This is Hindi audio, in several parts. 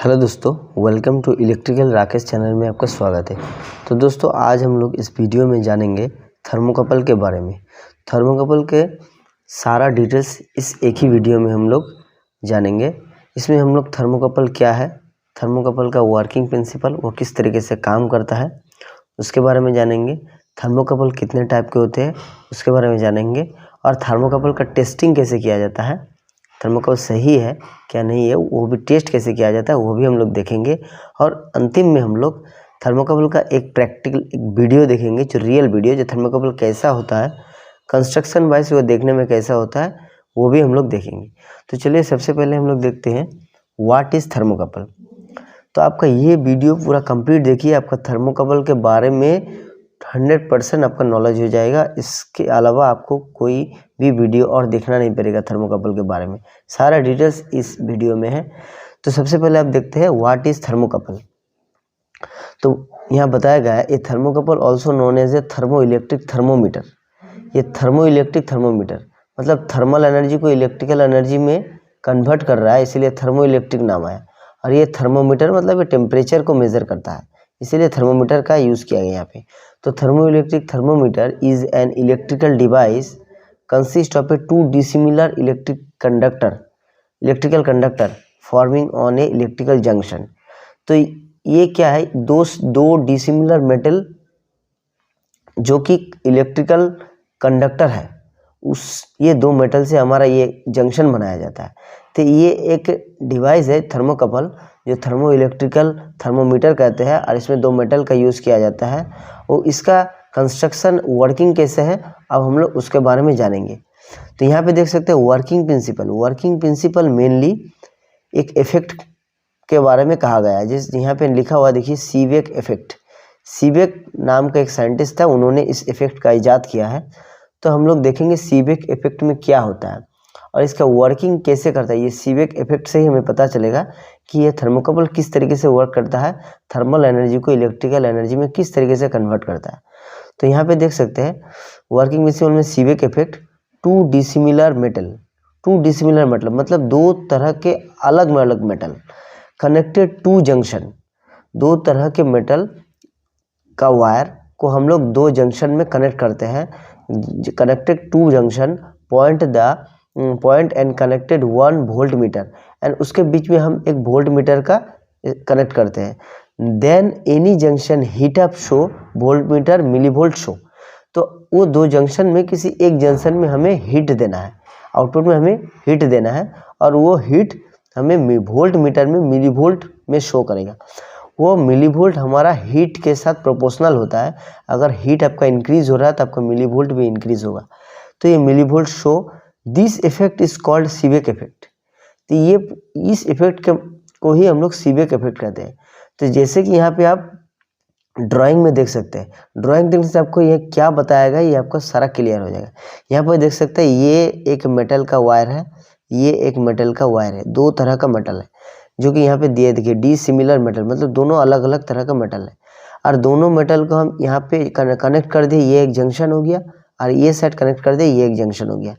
हेलो दोस्तों, welcome to electrical Rakesh channel में आपका स्वागत है। तो दोस्तों आज हम लोग इस वीडियो में जानेंगे थर्मोकपल के बारे में। थर्मोकपल के सारा डिटेल्स इस एक ही वीडियो में हम लोग जानेंगे। इसमें हम लोग थर्मोकपल क्या है, थर्मोकपल का वर्किंग प्रिंसिपल, वो किस तरीके से काम करता है उसके बारे में जानेंगे। थर्मोकपल कितने टाइप के होते हैं उसके बारे में जानेंगे, और थर्मोकपल का टेस्टिंग कैसे किया जाता है, थर्मोकपल सही है क्या नहीं है वो भी टेस्ट कैसे किया जाता है वो भी हम लोग देखेंगे। और अंतिम में हम लोग थर्मोकपल का एक प्रैक्टिकल एक वीडियो देखेंगे, जो रियल वीडियो, जो थर्मोकपल कैसा होता है कंस्ट्रक्शन वाइज वो देखने में कैसा होता है वो भी हम लोग देखेंगे। तो चलिए सबसे पहले हम लोग देखते हैं व्हाट इज़ थर्मोकपल। तो आपका ये वीडियो पूरा कंप्लीट देखिए, आपका थर्मोकपल के बारे में 100% आपका नॉलेज हो जाएगा। इसके अलावा आपको कोई भी वीडियो और देखना नहीं पड़ेगा थर्मोकपल के बारे में, सारा डिटेल्स इस वीडियो में है। तो सबसे पहले आप देखते हैं व्हाट इज़ थर्मोकपल। तो यहाँ बताया गया है a thermocouple also known as a thermo electric thermometer. ये थर्मो इलेक्ट्रिक थर्मोमीटर मतलब थर्मल एनर्जी को इलेक्ट्रिकल एनर्जी में कन्वर्ट कर रहा है, इसीलिए थर्मो इलेक्ट्रिक नाम आया। और ये थर्मोमीटर मतलब ये टेम्परेचर को मेज़र करता है, इसीलिए थर्मोमीटर का यूज़ किया गया यहाँ पे। तो thermo electric thermometer is an electrical device consist of A to dissimilar electrical conductor forming on A electrical junction. तो ये क्या है, दो डिसिमिलर मेटल जो कि इलेक्ट्रिकल कंडक्टर है, ये दो मेटल से हमारा ये जंक्शन बनाया जाता है। तो ये एक डिवाइस है थर्मोकपल, जो थर्मो इलेक्ट्रिकल थर्मोमीटर कहते हैं, और इसमें दो मेटल का यूज़ किया जाता है। और इसका कंस्ट्रक्शन वर्किंग कैसे है अब हम लोग उसके बारे में जानेंगे। तो यहाँ पे देख सकते हैं वर्किंग प्रिंसिपल मेनली एक इफेक्ट के बारे में कहा गया है। जिस यहाँ पे लिखा हुआ देखिए सीबेक इफेक्ट। सीबेक नाम का एक साइंटिस्ट था, उन्होंने इस इफेक्ट का इजाद किया है। तो हम लोग देखेंगे सीबेक इफेक्ट में क्या होता है और इसका वर्किंग कैसे करता है। ये सीबेक इफेक्ट से ही हमें पता चलेगा कि ये थर्मोकपल किस तरीके से वर्क करता है, थर्मल एनर्जी को इलेक्ट्रिकल एनर्जी में किस तरीके से कन्वर्ट करता है। तो यहाँ पे देख सकते हैं वर्किंग प्रिंसिपल में Seebeck effect to dissimilar metal मतलब दो तरह के अलग अलग मेटल कनेक्टेड टू जंक्शन, दो तरह के मेटल का वायर को हम लोग दो जंक्शन में कनेक्ट करते हैं। Connected to junction point and connected 1 volt meter, and उसके बीच में हम एक वोल्ट मीटर का कनेक्ट करते हैं। Then any junction heat up show volt meter millivolt show. तो वो दो जंक्शन में किसी एक जंक्शन में हमें हीट देना है, आउटपुट में हमें हीट देना है, और वो हीट हमें वोल्ट मीटर में मिलीवोल्ट में शो करेगा। वो मिलीवोल्ट हमारा हीट के साथ प्रोपोर्शनल होता है। अगर हीट आपका इंक्रीज हो रहा है तो आपका मिलीवोल्ट भी इंक्रीज होगा। तो ये millivolt show, this effect is called Seebeck effect. तो ये इस इफेक्ट को ही हम लोग सीबेक इफेक्ट कहते हैं। तो जैसे कि यहाँ पे आप ड्राइंग में देख सकते हैं, ड्राइंग देखने से आपको ये क्या बताएगा ये आपको सारा क्लियर हो जाएगा। यहाँ पर देख सकते हैं ये एक मेटल का वायर है, ये एक मेटल का वायर है, दो तरह का मेटल है जो कि यहाँ पे दिए देखिए डी सिमिलर मेटल मतलब दोनों अलग अलग तरह का मेटल है। और दोनों मेटल को हम यहाँ पे कनेक्ट कर दिए, ये एक जंक्शन हो गया, और ये साइड कनेक्ट कर दिए, ये एक जंक्शन हो गया।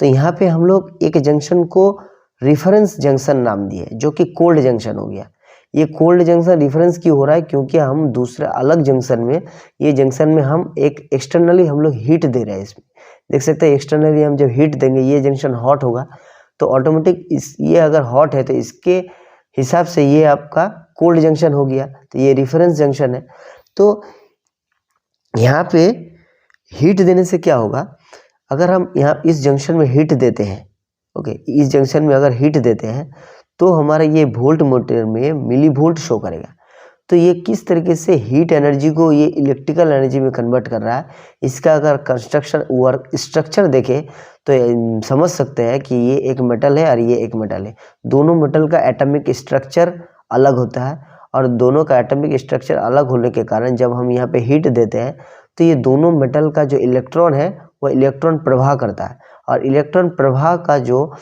तो यहाँ पे हम लोग एक जंक्शन को रिफरेंस जंक्शन नाम दिए, जो कि कोल्ड जंक्शन हो गया। ये कोल्ड जंक्शन रिफरेंस क्यों हो रहा है, क्योंकि हम दूसरे अलग जंक्शन में, ये जंक्शन में हम एक एक्सटर्नली हम लोग हीट दे रहे हैं। इसमें देख सकते हैं एक्सटर्नली हम जब हीट देंगे ये जंक्शन हॉट होगा, तो ऑटोमेटिक ये अगर हॉट है तो इसके हिसाब से ये आपका कोल्ड जंक्शन हो गया। तो ये रिफरेंस जंक्शन है। तो यहाँ पे हीट देने से क्या होगा, अगर हम यहाँ इस जंक्शन में हीट देते हैं, ओके, इस जंक्शन में अगर हीट देते हैं तो हमारा ये वोल्ट मीटर में मिलीवोल्ट शो करेगा। तो ये किस तरीके से हीट एनर्जी को ये इलेक्ट्रिकल एनर्जी में कन्वर्ट कर रहा है, इसका अगर कंस्ट्रक्शन वर्क स्ट्रक्चर देखें तो समझ सकते हैं कि ये एक मेटल है और ये एक मेटल है। दोनों मेटल का एटॉमिक स्ट्रक्चर अलग होता है, और दोनों का एटॉमिक स्ट्रक्चर अलग होने के कारण जब हम यहाँ पे हीट देते हैं तो ये दोनों मेटल का जो इलेक्ट्रॉन है वह इलेक्ट्रॉन प्रवाह करता है, और इलेक्ट्रॉन प्रवाह का जो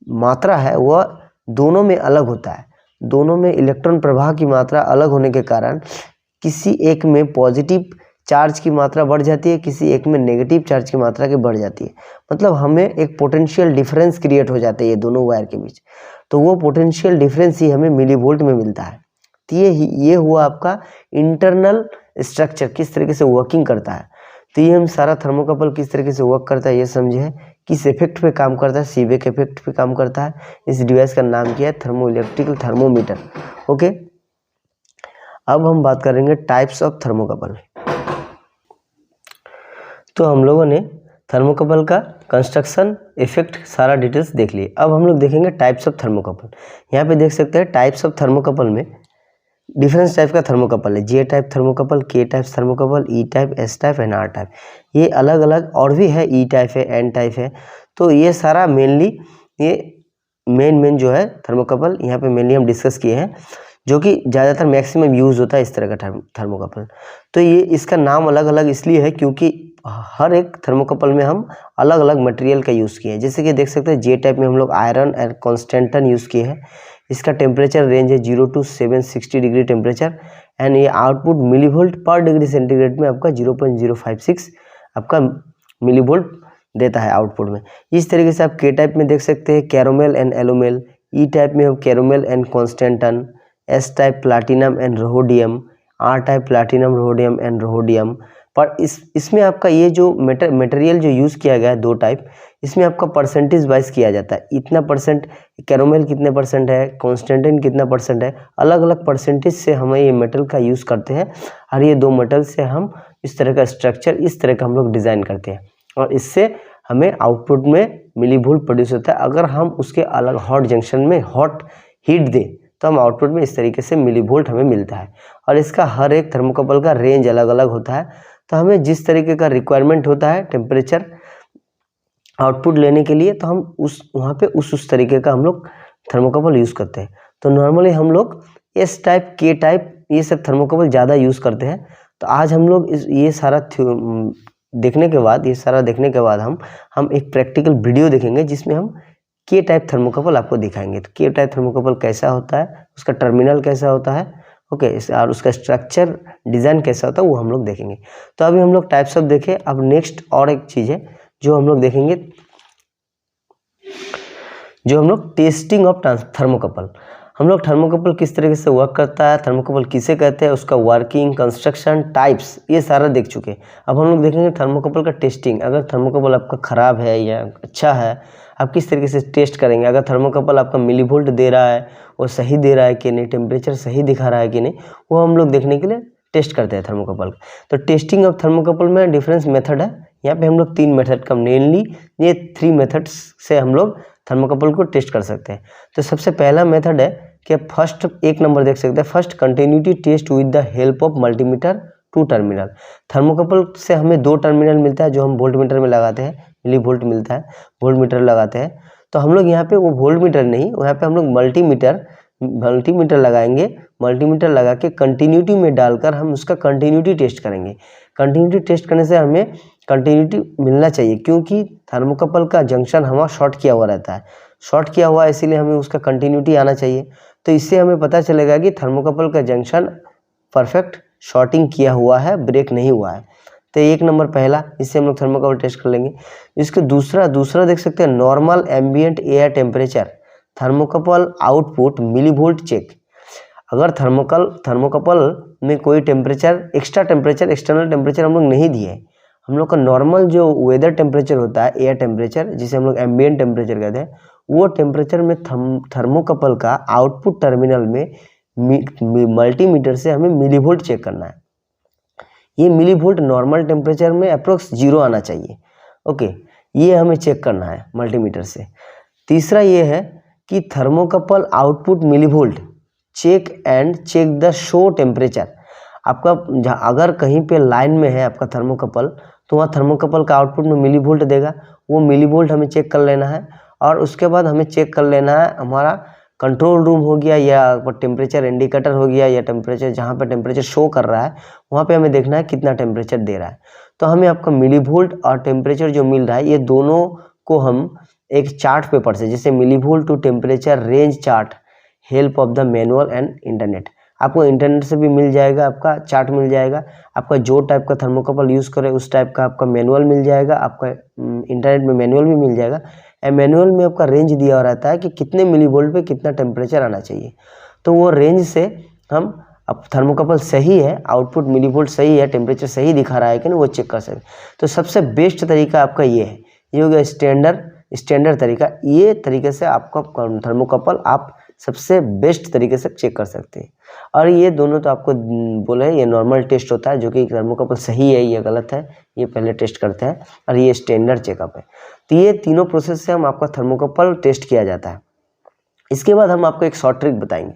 मात्रा है वह दोनों में अलग होता है। दोनों में इलेक्ट्रॉन प्रवाह की मात्रा अलग होने के कारण किसी एक में पॉजिटिव चार्ज की मात्रा बढ़ जाती है, किसी एक में नेगेटिव चार्ज की मात्रा की बढ़ जाती है। मतलब हमें एक पोटेंशियल डिफरेंस क्रिएट हो जाता है ये दोनों वायर के बीच। तो वो पोटेंशियल डिफरेंस ही हमें मिली वोल्ट में मिलता है। तो ये हुआ आपका इंटरनल स्ट्रक्चर, किस तरीके से वर्किंग करता है। तो ये हम सारा थर्मोकपल किस तरीके से वर्क करता है ये समझे हैं, किस इफेक्ट पे काम करता है, सीबेक इफेक्ट पे काम करता है। इस डिवाइस का नाम क्या है, थर्मो इलेक्ट्रिकल थर्मोमीटर। ओके, अब हम बात करेंगे टाइप्स ऑफ थर्मोकपल। तो हम लोगों ने थर्मोकपल का कंस्ट्रक्शन, इफेक्ट, सारा डिटेल्स देख लिए। अब हम लोग देखेंगे टाइप्स ऑफ थर्मोकपल। यहाँ पे देख सकते हैं टाइप्स ऑफ थर्मोकपल में डिफरेंस टाइप का थर्मोकपल है। J type thermocouple, K type thermocouple, E type, S type and R type. ये अलग अलग और भी है, ई टाइप है, एन टाइप है। तो ये सारा मेनली ये मेन जो है थर्मोकपल यहाँ पे मेनली हम डिस्कस किए हैं, जो कि ज़्यादातर मैक्सिमम यूज़ होता है इस तरह का थर्मोकपल। तो ये इसका नाम अलग अलग इसलिए है क्योंकि हर एक थर्मोकपल में हम अलग अलग मटेरियल का यूज़ किए हैं। जैसे कि देख सकते हैं जे टाइप में हम लोग आयरन एंड कॉन्स्टेंटन यूज़ किए हैं। इसका टेम्परेचर रेंज है 0 to 760 डिग्री टेम्परेचर एंड ये आउटपुट मिलीवोल्ट पर डिग्री सेंटीग्रेड में आपका 0.056 आपका मिलीवोल्ट देता है आउटपुट में। इस तरीके से आप के टाइप में देख सकते हैं कैरोमेल एंड एलोमेल, ई टाइप में हम chromel and constantan, S type platinum and rhodium, R type platinum rhodium and rhodium. पर इसमें आपका ये जो मटेरियल जो यूज़ किया गया है दो टाइप, इसमें आपका परसेंटेज वाइज किया जाता है। इतना परसेंट कैरोमेल कितने परसेंट है, कॉन्स्टेंटिन कितना परसेंट है, अलग अलग परसेंटेज से हमें ये मेटल का यूज़ करते हैं और ये दो मेटल से हम इस तरह का स्ट्रक्चर, इस तरह का हम लोग डिज़ाइन करते हैं और इससे हमें आउटपुट में मिलीवोल्ट प्रोड्यूस होता है। अगर हम उसके अलग हॉट जंक्शन में हॉट हीट दें तो हम आउटपुट में इस तरीके से मिलीवोल्ट हमें मिलता है। और इसका हर एक थर्मोकपल का रेंज अलग अलग होता है। तो हमें जिस तरीके का रिक्वायरमेंट होता है टेम्परेचर आउटपुट लेने के लिए, तो हम वहाँ पे उस तरीके का हम लोग थर्मोकपल यूज़ करते हैं। तो नॉर्मली हम लोग एस टाइप, के टाइप ये सब थर्मोकपल ज़्यादा यूज़ करते हैं। तो आज हम लोग ये सारा देखने के बाद हम एक प्रैक्टिकल वीडियो देखेंगे जिसमें हम के टाइप थर्मोकपल आपको दिखाएंगे। तो के टाइप थर्मोकपल कैसा होता है, उसका टर्मिनल कैसा होता है, ओके, और उसका स्ट्रक्चर डिज़ाइन कैसा होता है वो हम लोग देखेंगे। तो अभी हम लोग टाइप्स ऑफ देखें। अब नेक्स्ट और एक चीज़ है जो हम लोग देखेंगे, जो हम लोग टेस्टिंग ऑफ थर्मोकपल। हम लोग थर्मोकपल किस तरीके से वर्क करता है, थर्मोकपल किसे कहते हैं, उसका वर्किंग, कंस्ट्रक्शन, टाइप्स, ये सारा देख चुके हैं। अब हम लोग देखेंगे थर्मोकपल का टेस्टिंग। अगर थर्मोकपल आपका ख़राब है या अच्छा है, आप किस तरीके से टेस्ट करेंगे। अगर थर्मोकपल आपका मिलीवोल्ट दे रहा है, वो सही दे रहा है कि नहीं, टेम्परेचर सही दिखा रहा है कि नहीं, वो हम लोग देखने के लिए टेस्ट करते हैं थर्मोकपल। तो टेस्टिंग ऑफ थर्मोकपल में डिफरेंस मेथड है। यहाँ पे हम लोग 3 मेथड का, मेनली ये 3 मेथड्स से हम लोग थर्मोकपल को टेस्ट कर सकते हैं। तो सबसे पहला मेथड है कि फर्स्ट 1 नंबर देख सकते हैं, first continuity test with the help of multimeter 2 terminal. Thermocouple से हमें 2 टर्मिनल मिलता है जो हम वोल्ट मीटर में लगाते हैं, मिली वोल्ट मिलता है, वोल्ट मीटर लगाते हैं। तो हम लोग यहाँ पे वो वोल्ट मीटर नहीं, यहाँ पे हम लोग मल्टीमीटर लगाएंगे। मल्टीमीटर लगा के कंटिन्यूटी में डालकर हम उसका कंटिन्यूटी टेस्ट करेंगे। कंटिन्यूटी टेस्ट करने से हमें कंटिन्यूटी मिलना चाहिए क्योंकि थर्मोकपल का जंक्शन हमारा शॉर्ट किया हुआ रहता है, शॉर्ट किया हुआ है, इसीलिए हमें उसका कंटिन्यूटी आना चाहिए। तो इससे हमें पता चलेगा कि थर्मोकपल का जंक्शन परफेक्ट शॉर्टिंग किया हुआ है, ब्रेक नहीं हुआ है। तो 1 नंबर पहला, इससे हम लोग थर्मोकपल टेस्ट कर लेंगे। इसके दूसरा देख सकते हैं, normal ambient air temperature thermocouple output millivolt check. अगर थर्मोकपल में कोई टेम्परेचर, एक्सटर्नल टेम्परेचर हम लोग नहीं दिए, हम लोग का नॉर्मल जो वेदर टेम्परेचर होता है, एयर टेम्परेचर, जिसे हम लोग एम्बिएंट टेम्परेचर कहते हैं, वो टेम्परेचर में थर्मोकपल का आउटपुट टर्मिनल में मल्टीमीटर से हमें मिलीवोल्ट चेक करना है। ये मिलीवोल्ट नॉर्मल टेम्परेचर में अप्रोक्स 0 आना चाहिए। ओके, ये हमें चेक करना है मल्टीमीटर से। तीसरा ये है कि thermocouple output millivolt check the show temperature. आपका अगर कहीं पे लाइन में है आपका थर्मोकपल, तो वहाँ थर्मोकपल का आउटपुट में मिलीवोल्ट देगा, वो मिलीवोल्ट हमें चेक कर लेना है। और उसके बाद हमें चेक कर लेना है हमारा कंट्रोल रूम हो गया या टेम्परेचर इंडिकेटर हो गया या टेम्परेचर, जहाँ पे टेम्परेचर शो कर रहा है वहाँ पे हमें देखना है कितना टेम्परेचर दे रहा है। तो हमें आपका मिलीवोल्ट और टेम्परेचर जो मिल रहा है, ये दोनों को हम एक चार्ट पेपर से, जैसे millivolt to temperature range chart, help of the manual and internet, आपको इंटरनेट से भी मिल जाएगा, आपका चार्ट मिल जाएगा। आपका जो टाइप का थर्मोकपल यूज़ करे उस टाइप का आपका मैनुअल मिल जाएगा, आपका इंटरनेट में मैनुअल भी मिल जाएगा। मैनुअल में आपका रेंज दिया रहता है कि कितने मिली वोल्ट पे कितना टेम्परेचर आना चाहिए। तो वो रेंज से हम अब थर्मोकपल सही है, आउटपुट मिली वोल्ट सही है, टेम्परेचर सही दिखा रहा है कि नहीं, वो चेक कर सकते। तो सबसे बेस्ट तरीका आपका ये है, ये हो गया स्टैंडर्ड तरीका। ये तरीके से आपका थर्मोकपल आप सबसे बेस्ट तरीके से चेक कर सकते हैं। और ये दोनों तो आपको बोले ये नॉर्मल टेस्ट होता है, जो कि थर्मोकपल सही है या गलत है ये पहले टेस्ट करते हैं, और ये स्टैंडर्ड चेकअप है। तो ये तीनों प्रोसेस से हम आपका थर्मोकपल टेस्ट किया जाता है। इसके बाद हम आपको एक शॉर्ट ट्रिक बताएंगे।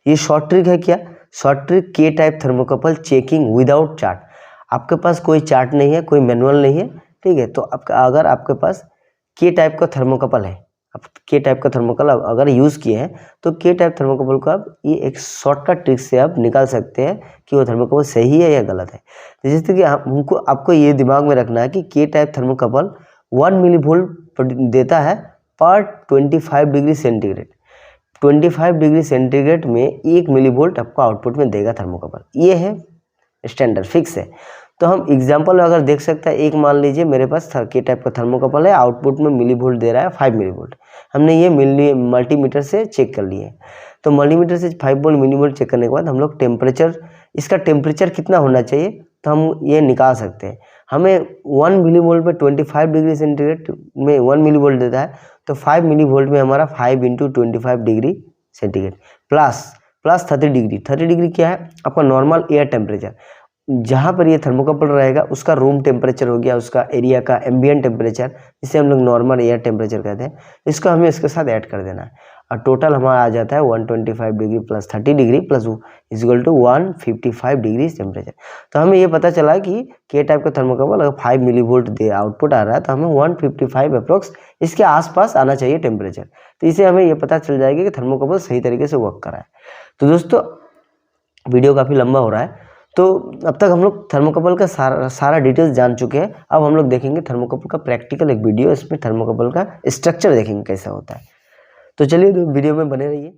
ये शॉर्ट ट्रिक है क्या? शॉर्ट ट्रिक के type thermocouple checking without chart. आपके पास कोई चार्ट नहीं है, कोई मैनुअल नहीं है, ठीक है। तो अगर आपके पास के टाइप का थर्मोकपल है, आप के टाइप का थर्मोकपल अगर यूज़ किए हैं, तो के टाइप थर्मोकपल को आप ये एक शॉर्टकट ट्रिक से आप निकाल सकते हैं कि वो थर्मोकपल सही है या गलत है। जैसे कि आपको ये दिमाग में रखना है कि के टाइप थर्मोकपल 1 मिली वोल्ट देता है पर 25 डिग्री सेंटीग्रेड। 25 डिग्री सेंटीग्रेड में 1 मिली वोल्ट आपको आउटपुट में देगा थर्मोकपल। ये है स्टैंडर्ड, फिक्स है। तो हम एग्जांपल अगर देख सकते हैं, एक मान लीजिए मेरे पास के टाइप का थर्मोकपल है, आउटपुट में मिली वोल्ट दे रहा है 5 मिली वोल्ट। हमने ये मल्टीमीटर से चेक कर लिए। तो मल्टीमीटर से 5 वोल्ट मिली वोल्ट चेक करने के बाद हम लोग टेम्परेचर, इसका टेम्परेचर कितना होना चाहिए तो हम ये निकाल सकते हैं। हमें 1 मिली वोल्ट में 25 डिग्री सेंटीग्रेड में 1 मिली वोल्ट देता है, तो 5 मिली वोल्ट में हमारा 5 into 25 degree centigrade plus 30 degree. 30 degree क्या है? आपका नॉर्मल एयर टेम्परेचर। जहाँ पर ये थर्मोकपल रहेगा उसका रूम टेम्परेचर हो गया, उसका एरिया का एम्बिएंट टेम्परेचर, जिसे हम लोग नॉर्मल एयर टेम्परेचर कहते हैं। इसको हमें इसके साथ ऐड कर देना है, और टोटल हमारा आ जाता है 125 degree plus 30 degree plus equal to 155 degree temperature. तो हमें ये पता चला कि के टाइप का थर्मोकपल अगर 5 मिली वोल्ट दे आउटपुट आ रहा है, तो हमें 155 अप्रोक्स इसके आसपास आना चाहिए टेम्परेचर। तो इसे हमें ये पता चल जाएगा कि थर्मोकपल सही तरीके से वर्क कर रहा है। तो दोस्तों वीडियो काफ़ी लंबा हो रहा है, तो अब तक हम लोग थर्मोकपल का सारा डिटेल्स जान चुके हैं। अब हम लोग देखेंगे थर्मोकपल का प्रैक्टिकल एक वीडियो, इसमें थर्मोकपल का स्ट्रक्चर देखेंगे कैसा होता है। तो चलिए वीडियो में बने रहिए।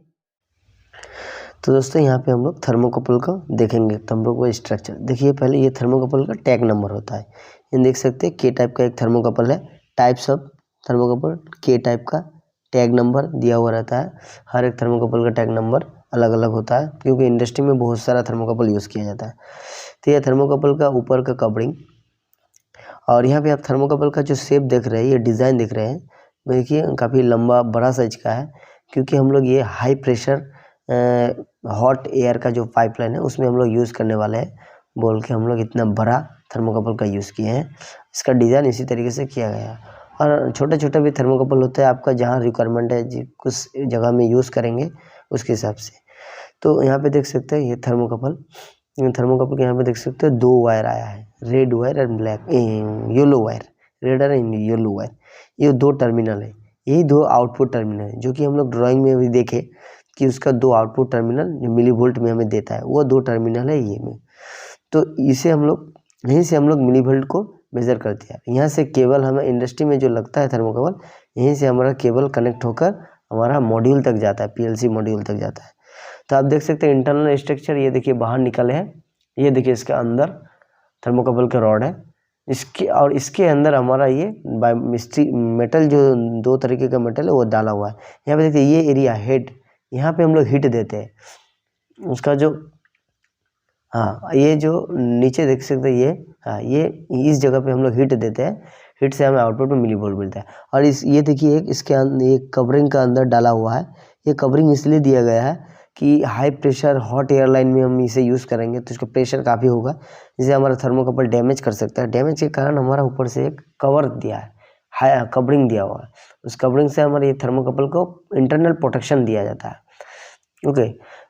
तो दोस्तों यहाँ पे हम लोग थर्मोकपल का देखेंगे, तो हम लोग वो स्ट्रक्चर देखिए। पहले ये थर्मोकपल का टैग नंबर होता है, ये देख सकते हैं के टाइप का एक थर्मोकपल है। Types of thermocouple, K type का टैग नंबर दिया हुआ रहता है। हर एक थर्मोकपल का टैग नंबर अलग अलग होता है, क्योंकि इंडस्ट्री में बहुत सारा थर्मोकपल यूज़ किया जाता है। तो ये थर्मोकपल का ऊपर का कवरिंग, और यहाँ पे आप थर्मोकपल का जो शेप देख रहे हैं, ये डिज़ाइन देख रहे हैं, देखिए काफ़ी लंबा बड़ा साइज का है, क्योंकि हम लोग ये हाई प्रेशर हॉट एयर का जो पाइपलाइन है उसमें हम लोग यूज़ करने वाले हैं, बोल के हम लोग इतना बड़ा थर्मोकपल का यूज़ किए हैं। इसका डिज़ाइन इसी तरीके से किया गया है। और छोटा छोटा भी थर्मोकपल होता है, आपका जहाँ रिक्वायरमेंट है जी कुछ जगह में यूज़ करेंगे उसके हिसाब से। तो यहाँ पे देख सकते हैं ये थर्मोकपल के यहाँ पे देख सकते हैं 2 वायर आया है, रेड वायर और ब्लैक येलो वायर, रेड और येलो वायर। ये 2 टर्मिनल है, यही 2 आउटपुट टर्मिनल है, जो कि हम लोग ड्राइंग में भी देखे कि उसका 2 आउटपुट टर्मिनल जो मिली वोल्ट में हमें देता है, वो 2 टर्मिनल है ये में। तो इसे हम लोग यहीं से हम लोग मिली वोल्ट को मेज़र करते हैं। यहाँ से केबल हमें इंडस्ट्री में जो लगता है थर्मोकपल, यहीं से हमारा केबल कनेक्ट होकर हमारा मॉड्यूल तक जाता है, PLC मॉड्यूल तक जाता है। तो आप देख सकते हैं इंटरनल स्ट्रक्चर, ये देखिए बाहर निकले हैं, ये देखिए इसके अंदर थर्मोकपल का रॉड है, इसके अंदर हमारा ये मेटल जो 2 तरीके का मेटल है वो डाला हुआ है। यहाँ पे देखिए ये एरिया हेड, यहाँ पे हम लोग हीट देते हैं उसका जो, हाँ ये जो नीचे देख सकते हैं ये, हाँ ये इस जगह पे हम लोग हीट देते हैं, हीट से हमें आउटपुट में मिली वोल्ट मिलता है। और ये देखिए इसके अंदर ये कवरिंग का अंदर डाला हुआ है। ये कवरिंग इसलिए दिया गया है कि हाई प्रेशर हॉट एयरलाइन में हम इसे यूज़ करेंगे तो इसका प्रेशर काफ़ी होगा, जिससे हमारा थर्मोकपल डैमेज कर सकता है। डैमेज के कारण हमारा ऊपर से एक कवर दिया है, हाई कवरिंग दिया हुआ है, उस कवरिंग से हमारे ये थर्मोकपल को इंटरनल प्रोटेक्शन दिया जाता है। ओके,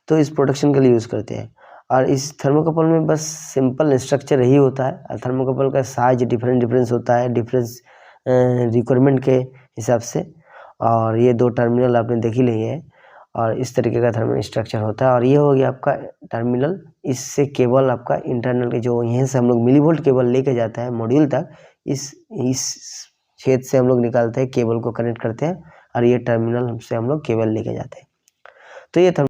तो इस प्रोटेक्शन के लिए यूज़ करते हैं। और इस थर्मोकपल में बस सिंपल स्ट्रक्चर यही होता है। थर्मोकपल का साइज डिफरेंस होता है, डिफरेंस रिक्वायरमेंट के हिसाब से। और ये 2 टर्मिनल आपने देख ही लिए है, और इस तरीके का थर्मल स्ट्रक्चर होता है। और ये हो गया आपका टर्मिनल, इससे केबल आपका इंटरनल के जो यहीं से हम लोग मिली वोल्ट केबल लेके जाता है मॉड्यूल तक, इस छेद से हम लोग निकालते हैं, केबल को कनेक्ट करते हैं, और ये टर्मिनल से हम लोग केबल लेके जाते हैं। तो ये